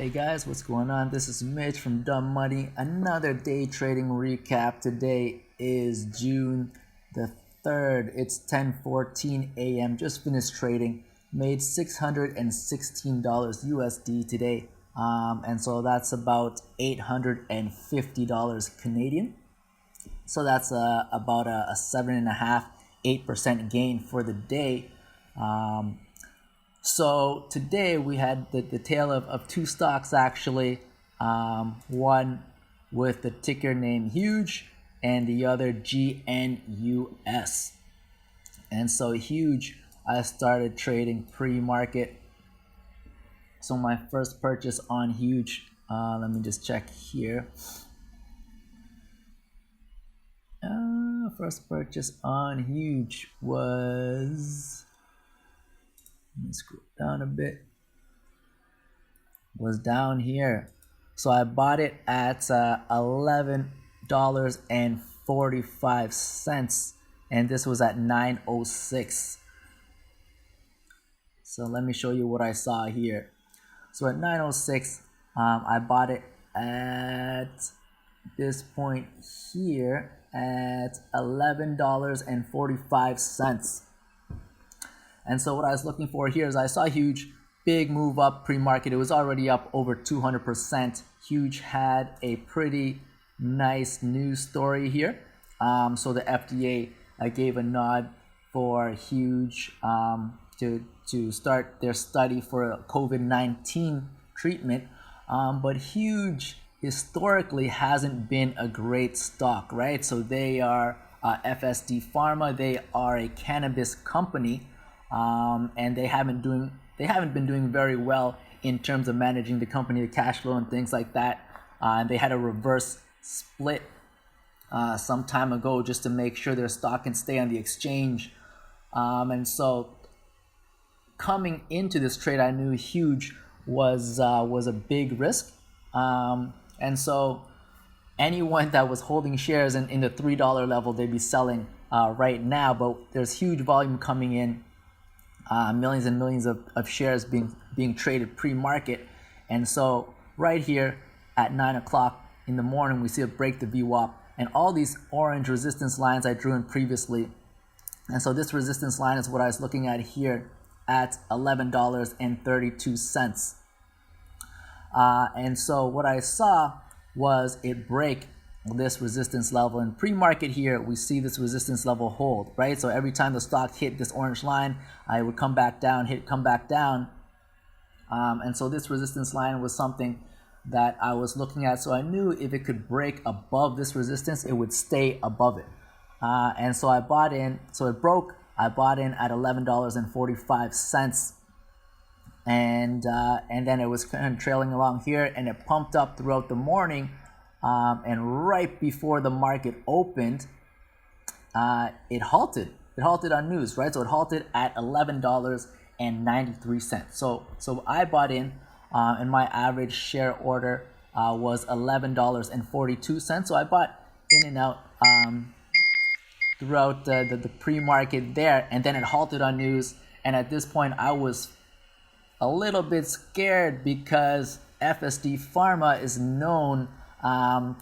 Hey guys, what's going on? This is Mitch from Dumb Money. Another day trading recap. Today is June the 3rd. It's 10:14 a.m. Just finished trading. Made $616 USD today. And so that's about $850 Canadian. So that's about a 7.5%, 8% gain for the day. So today we had the tale of two stocks actually, one with the ticker name Huge and the other GNUS. And so Huge, I started trading pre-market. So my first purchase on Huge, let me just check here. First purchase on Huge was... Let me scroll down a bit. Was down here. So I bought it at $11.45, and this was at 9:06. So let me show you what I saw here. So at 9:06, I bought it at this point here at $11.45. And so what I was looking for here is I saw Huge, big move up pre-market. It was already up over 200%. Huge had a pretty nice news story here. So the FDA gave a nod for Huge to start their study for COVID-19 treatment. But Huge historically hasn't been a great stock, right? So they are FSD Pharma. They are a cannabis company. And they haven't been doing very well in terms of managing the company, the cash flow and things like that. They had a reverse split some time ago just to make sure their stock can stay on the exchange. And so coming into this trade, I knew Huge was a big risk. And so anyone that was holding shares in the $3 level, they'd be selling right now. But there's huge volume coming in. Millions and millions of shares being traded pre-market. And so right here at 9 o'clock in the morning, we see it break the VWAP and all these orange resistance lines I drew in previously. And so this resistance line is what I was looking at here at $11.32. And so what I saw was it break this resistance level. In pre-market here, we see this resistance level hold, right? So every time the stock hit this orange line, I would come back down, come back down. And so this resistance line was something that I was looking at. So I knew if it could break above this resistance, it would stay above it. And so I bought in, so it broke, I bought in at $11.45. And then it was kind of trailing along here, and it pumped up throughout the morning. And right before the market opened, it halted. It halted on news, right? So it halted at $11.93. So I bought in, and my average share order was $11.42. So I bought in and out throughout the pre-market there, and then it halted on news. And at this point, I was a little bit scared because FSD Pharma is known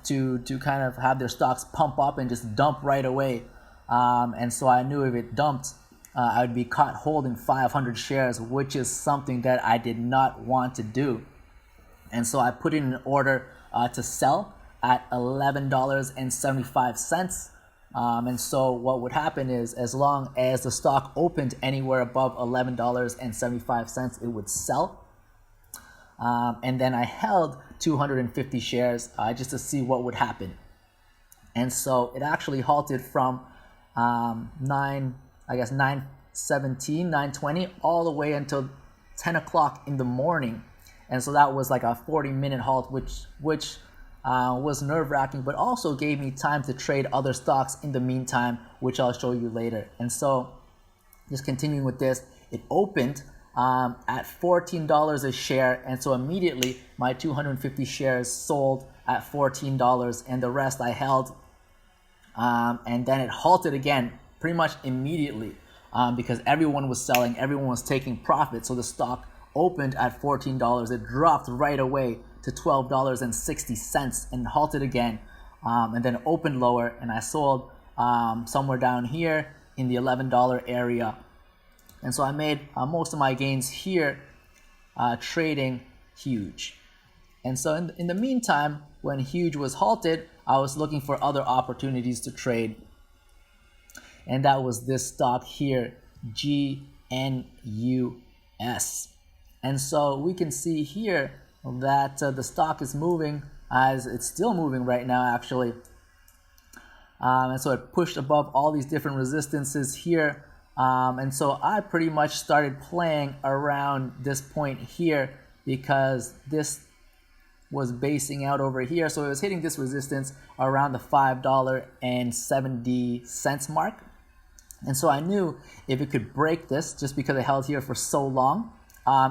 to kind of have their stocks pump up and just dump right away. And so I knew if it dumped, I would be caught holding 500 shares, which is something that I did not want to do. And so I put in an order to sell at $11.75. And so what would happen is, as long as the stock opened anywhere above $11.75, it would sell. And then I held 250 shares just to see what would happen. And so it actually halted from 9:17, 9:20, all the way until 10 o'clock in the morning. And so that was like a 40-minute halt, which was nerve-wracking, but also gave me time to trade other stocks in the meantime, which I'll show you later. And so just continuing with this, it opened at $14 a share, and so immediately my 250 shares sold at $14, and the rest I held, and then it halted again pretty much immediately because everyone was selling, everyone was taking profit, so the stock opened at $14. It dropped right away to $12.60 and halted again, and then opened lower, and I sold somewhere down here in the $11 area. And so I made most of my gains here trading Huge. And so in the meantime, when Huge was halted, I was looking for other opportunities to trade. And that was this stock here, GNUS. And so we can see here that the stock is moving, as it's still moving right now actually. And so it pushed above all these different resistances here. And so I pretty much started playing around this point here because this was basing out over here. So it was hitting this resistance around the $5.70 mark. And so I knew if it could break this, just because it held here for so long,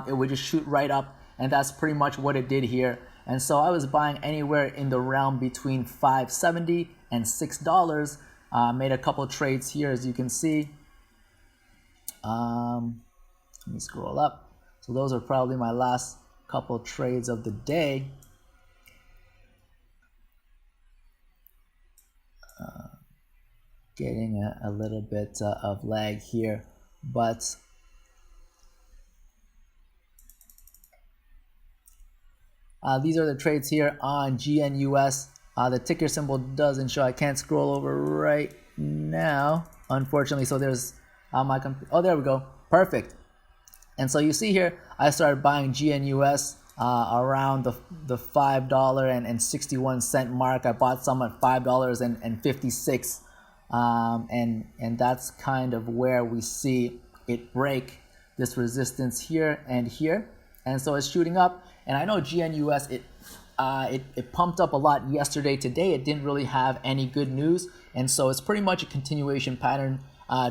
it would just shoot right up. And that's pretty much what it did here. And so I was buying anywhere in the realm between $5.70 and $6. Made a couple trades here, as you can see. Let me scroll up. So those are probably my last couple trades of the day. Getting a little bit of lag here, but these are the trades here on GNUS. The ticker symbol doesn't show. I can't scroll over right now, unfortunately. So there's my computer. Oh, there we go. Perfect. And so you see here, I started buying GNUS around the $5.61 mark. I bought some at $5.56. And that's kind of where we see it break this resistance here and here. And so it's shooting up. And I know GNUS, it pumped up a lot yesterday. Today, it didn't really have any good news. And so it's pretty much a continuation pattern.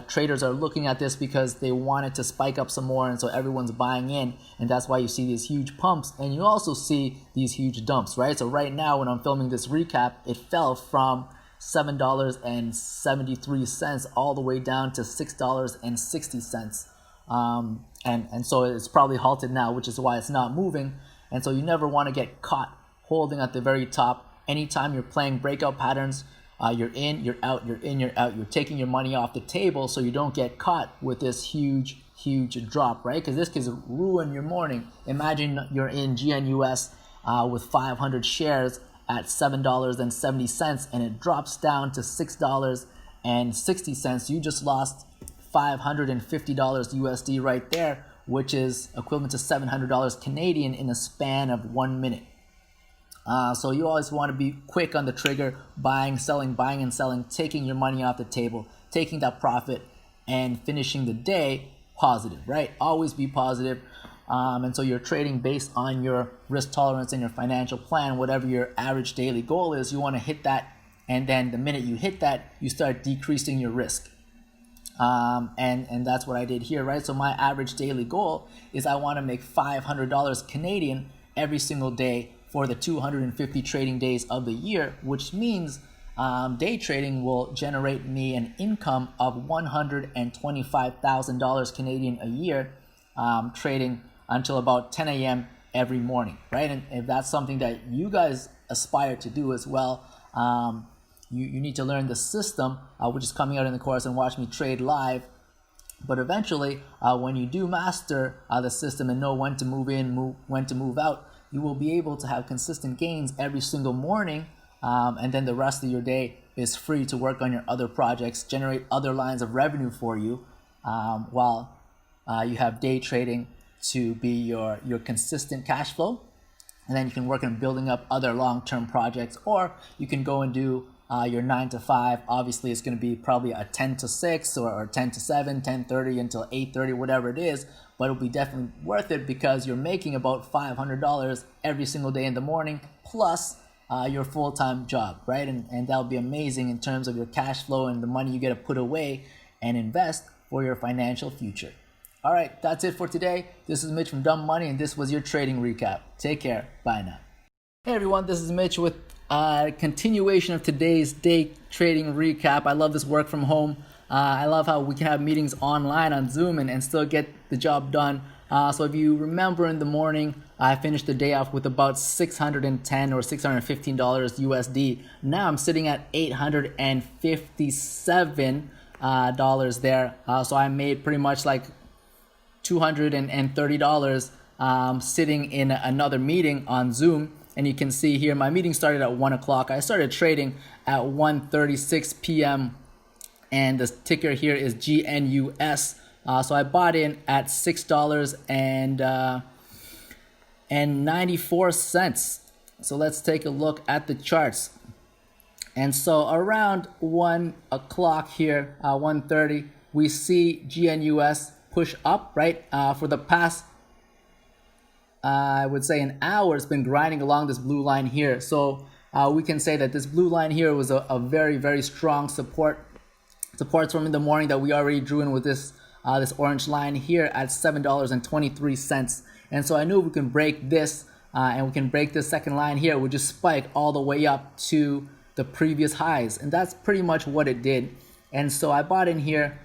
Traders are looking at this because they want it to spike up some more, and so everyone's buying in, and that's why you see these huge pumps, and you also see these huge dumps, right? So right now when I'm filming this recap, it fell from $7.73 all the way down to $6.60. And so it's probably halted now, which is why it's not moving. And so you never want to get caught holding at the very top. Anytime you're playing breakout patterns, you're in, you're out, you're in, you're out. You're taking your money off the table so you don't get caught with this huge drop, right? Because this could ruin your morning. Imagine you're in GNUS with 500 shares at $7.70 and it drops down to $6.60. You just lost $550 USD right there, which is equivalent to $700 Canadian in a span of 1 minute. So you always want to be quick on the trigger, buying and selling, taking your money off the table, taking that profit and finishing the day positive, right? Always be positive. And so you're trading based on your risk tolerance and your financial plan, whatever your average daily goal is, you want to hit that. And then the minute you hit that, you start decreasing your risk. And that's what I did here, right? So my average daily goal is I want to make $500 Canadian every single day for the 250 trading days of the year, which means day trading will generate me an income of $125,000 Canadian a year, trading until about 10 a.m. every morning, right? And if that's something that you guys aspire to do as well, you need to learn the system, which is coming out in the course, and watch me trade live. But eventually, when you do master the system and know when to move in, when to move out, you will be able to have consistent gains every single morning, and then the rest of your day is free to work on your other projects, generate other lines of revenue for you, while you have day trading to be your consistent cash flow. And then you can work on building up other long-term projects, or you can go and do your 9 to 5. Obviously, it's going to be probably a 10 to 6 or 10 to 7, 10:30 until 8:30, whatever it is. But it'll be definitely worth it because you're making about $500 every single day in the morning, plus your full-time job, right? And that'll be amazing in terms of your cash flow and the money you get to put away and invest for your financial future. All right, that's it for today. This is Mitch from Dumb Money, and this was your trading recap. Take care. Bye now. Hey everyone, this is Mitch with a continuation of today's day trading recap. I love this work from home. I love how we can have meetings online on Zoom and still get the job done So if you remember in the morning, I finished the day off with about $610 or $615 USD. Now I'm sitting at $857 there. So I made pretty much like $230 sitting in another meeting on Zoom. And you can see here, my meeting started at 1 o'clock. I started trading at 1:36 p.m. and the ticker here is GNUS. So I bought in at $6.94. So let's take a look at the charts. And so around 1 o'clock here, 1:30, we see GNUS push up, right? For the past, I would say an hour, it's been grinding along this blue line here. So we can say that this blue line here was a very, very strong supports from in the morning that we already drew in with this this orange line here at $7.23. And so I knew if we can break this and we can break this second line here, it would just spike all the way up to the previous highs. And that's pretty much what it did. And so I bought in here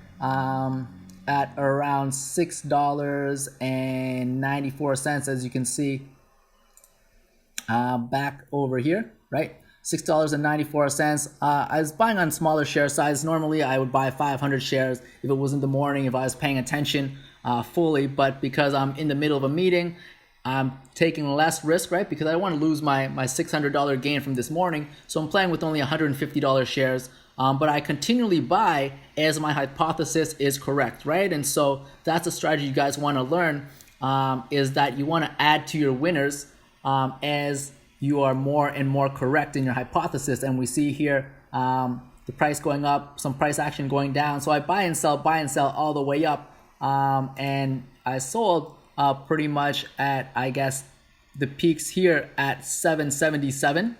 at around $6.94, as you can see back over here, right? $6.94. I was buying on smaller share size. Normally I would buy 500 shares if it was in the morning, if I was paying attention fully, but because I'm in the middle of a meeting, I'm taking less risk, right? Because I don't want to lose my $600 gain from this morning. So I'm playing with only $150 shares. But I continually buy as my hypothesis is correct, right? And so that's a strategy you guys want to learn, is that you want to add to your winners as you are more and more correct in your hypothesis. And we see here the price going up, some price action going down. So I buy and sell all the way up. And I sold pretty much at, I guess, the peaks here at $7.77,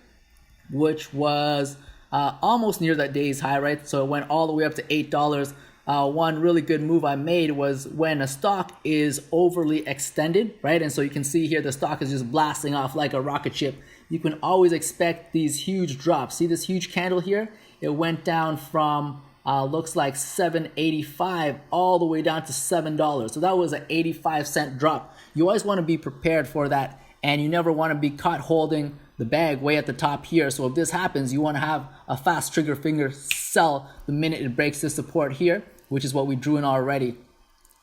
which was almost near that day's high, right? So it went all the way up to $8. One really good move I made was when a stock is overly extended, right? And so you can see here the stock is just blasting off like a rocket ship. You can always expect these huge drops. See this huge candle here? It went down from looks like $7.85 all the way down to $7. So that was an 85-cent drop. You always want to be prepared for that, and you never want to be caught holding the bag way at the top here. So if this happens, you want to have a fast trigger finger sell the minute it breaks this support here, which is what we drew in already.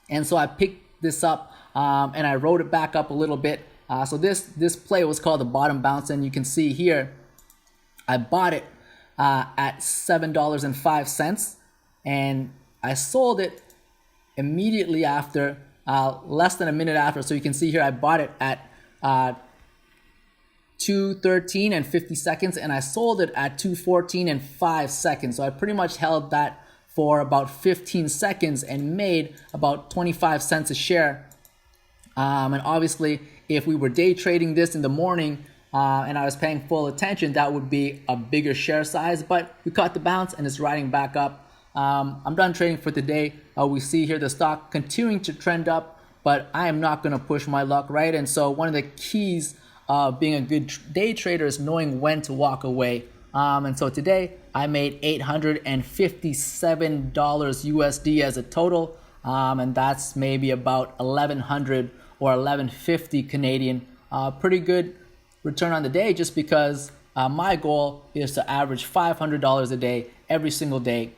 And so I picked this up and I rode it back up a little bit. So this play was called the bottom bounce, and you can see here I bought it at $7.05 and I sold it immediately after, less than a minute after. So you can see here I bought it at 2:13 and 50 seconds, and I sold it at 2:14 and 5 seconds. So I pretty much held that for about 15 seconds and made about 25 cents a share. And obviously, if we were day trading this in the morning and I was paying full attention, that would be a bigger share size. But we caught the bounce and it's riding back up. I'm done trading for the day. We see here the stock continuing to trend up, but I am not going to push my luck, right? And so one of the keys being a good day trader is knowing when to walk away. And so today I made $857 USD as a total, and that's maybe about 1,100 or 1,150 Canadian. Pretty good return on the day, just because my goal is to average $500 a day every single day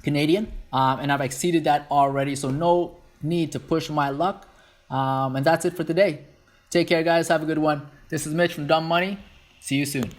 Canadian, and I've exceeded that already, so no need to push my luck. And that's it for today. Take care, guys. Have a good one. This is Mitch from Dumb Money. See you soon.